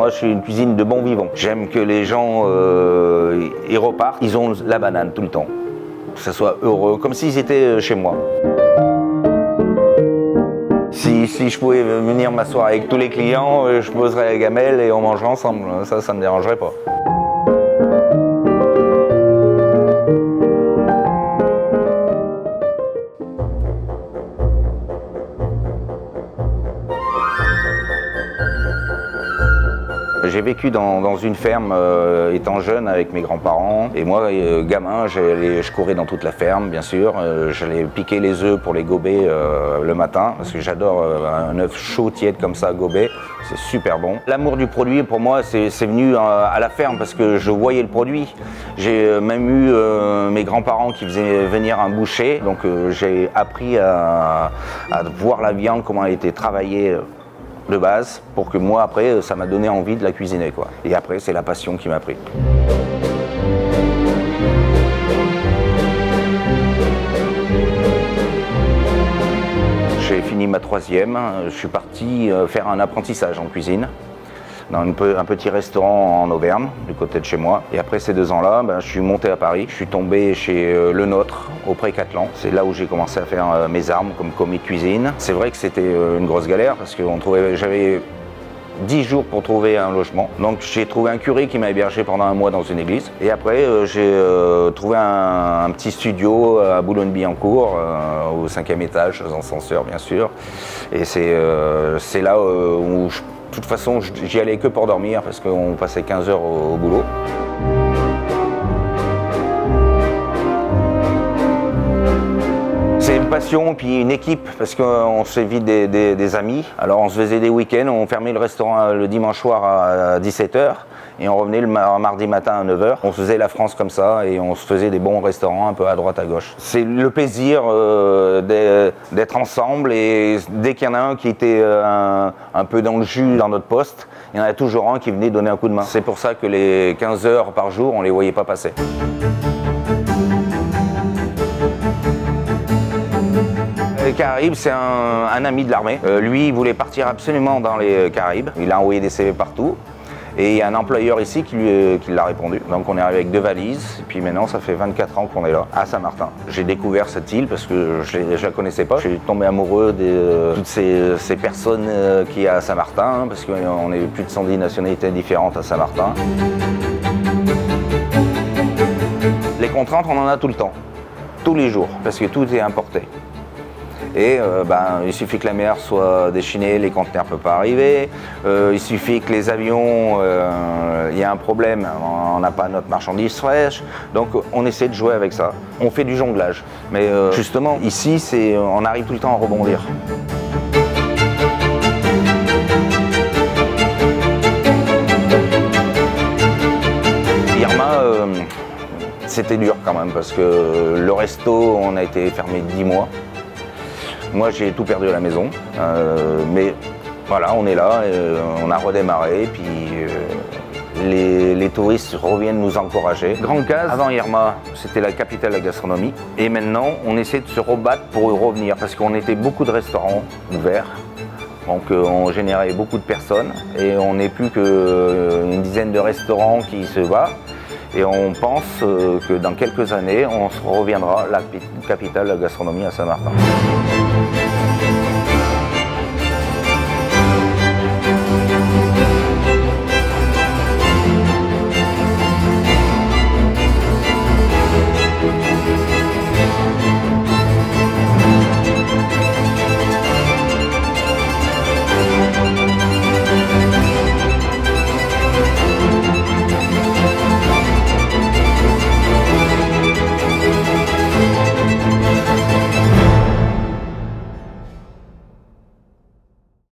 Moi, je suis une cuisine de bon vivant. J'aime que les gens ils repartent, ils ont la banane tout le temps. Que ça soit heureux, comme s'ils étaient chez moi. Si je pouvais venir m'asseoir avec tous les clients, je poserais la gamelle et on mangerait ensemble. Ça ne me dérangerait pas. J'ai vécu dans une ferme étant jeune avec mes grands-parents. Et moi, gamin, je courais dans toute la ferme, bien sûr. J'allais piquer les œufs pour les gober le matin, parce que j'adore un œuf chaud, tiède comme ça, gobé. C'est super bon. L'amour du produit, pour moi, c'est venu à la ferme, parce que je voyais le produit. J'ai même eu mes grands-parents qui faisaient venir un boucher. Donc j'ai appris à voir la viande, comment elle était travaillée de base, pour que moi après ça m'a donné envie de la cuisiner quoi. Et après c'est la passion qui m'a pris. J'ai fini ma troisième, je suis parti faire un apprentissage en cuisine dans un petit restaurant en Auvergne, du côté de chez moi. Et après ces 2 ans-là, je suis monté à Paris. Je suis tombé chez Le Nôtre, au Pré-Catlan. C'est là où j'ai commencé à faire mes armes comme commis de cuisine. C'est vrai que c'était une grosse galère parce que j'avais 10 jours pour trouver un logement. Donc j'ai trouvé un curé qui m'a hébergé pendant un mois dans une église. Et après j'ai trouvé un petit studio à Boulogne-Billancourt, au 5e étage, aux ascenseurs bien sûr. Et c'est là où de toute façon, j'y allais que pour dormir parce qu'on passait 15 heures au boulot. C'est une passion puis une équipe parce qu'on se fait vite des amis. Alors on se faisait des week-ends, on fermait le restaurant le dimanche soir à 17 h et on revenait le mardi matin à 9 h. On se faisait la France comme ça et on se faisait des bons restaurants un peu à droite à gauche. C'est le plaisir d'être ensemble et dès qu'il y en a un qui était un peu dans le jus dans notre poste, il y en a toujours un qui venait donner un coup de main. C'est pour ça que les 15 heures par jour, on ne les voyait pas passer. Les Caraïbes, c'est un ami de l'armée. Lui, il voulait partir absolument dans les Caraïbes. Il a envoyé des CV partout. Et il y a un employeur ici qui l'a répondu. Donc on est arrivé avec 2 valises. Et puis maintenant, ça fait 24 ans qu'on est là, à Saint-Martin. J'ai découvert cette île parce que je ne la connaissais pas. Je suis tombé amoureux de toutes ces personnes qu'il y a à Saint-Martin, parce qu'on est plus de 110 nationalités différentes à Saint-Martin. Les contraintes, on en a tout le temps, tous les jours, parce que tout est importé. Et il suffit que la mer soit déchaînée, les conteneurs ne peuvent pas arriver. Il suffit que les avions, il y a un problème, on n'a pas notre marchandise fraîche. Donc on essaie de jouer avec ça. On fait du jonglage. Mais justement, ici, on arrive tout le temps à rebondir. Irma, c'était dur quand même parce que le resto, on a été fermé 10 mois. Moi, j'ai tout perdu à la maison, mais voilà, on est là, on a redémarré, puis les touristes reviennent nous encourager. Grande Case, avant Irma, c'était la capitale de la gastronomie, et maintenant, on essaie de se rebattre pour y revenir, parce qu'on était beaucoup de restaurants ouverts, donc on générait beaucoup de personnes, et on n'est plus qu'une dizaine de restaurants qui se battent. Et on pense que dans quelques années, on reviendra la capitale de la gastronomie à Saint-Martin.